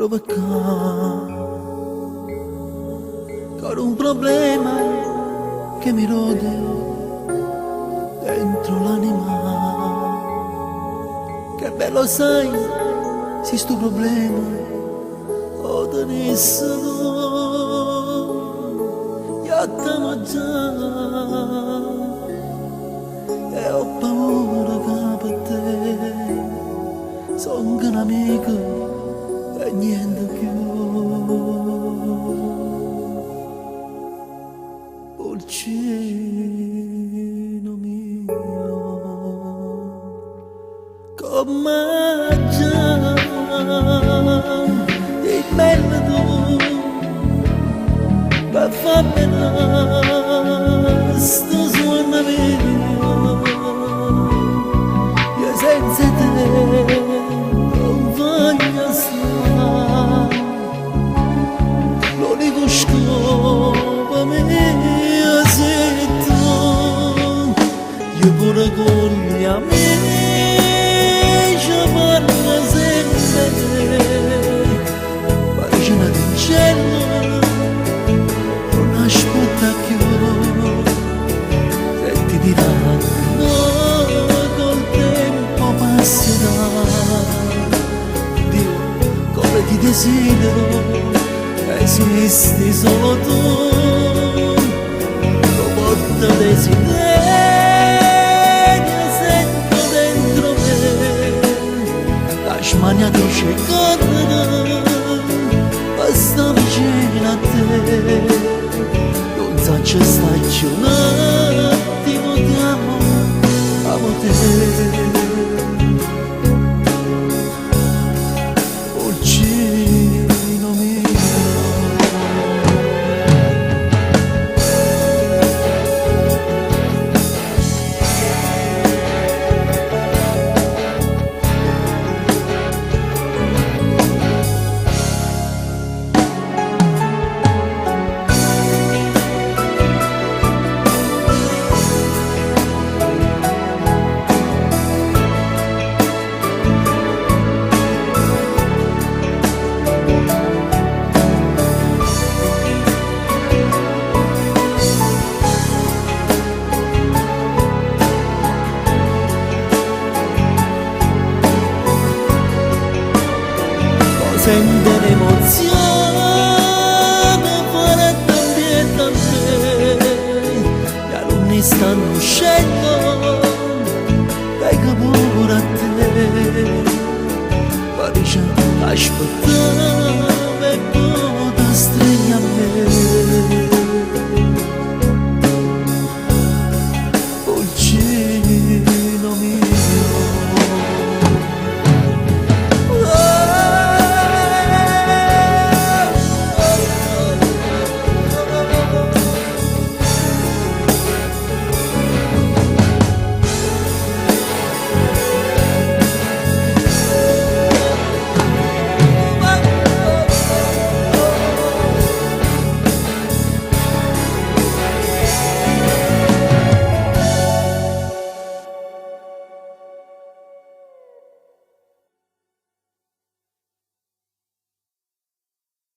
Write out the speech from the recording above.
provocar con un problema che mi rode dentro l'anima. Che bello sai, se sto problema o tenesse tu, io t'amo già e ho paura che per te sono un amico e niente più. Dolcino mio, come già sei bello tu, ma fa bene sto suono mio, io senza te non voglio stare, l'unico scopo mio sei tu, io pure con gli amici parlo sempre te, pagina del cielo non aspetta più, e ti dirà no, col tempo passerà, Dio come ti desidero, esisti solo tu, lo porto desiderio sento dentro me, la smania dolce corre, basta vicino a te, non so se stai giù un attimo, ti amo, amo te. Sente l'emozione, fare tanto e tanto, gli alunni stanno uscendo.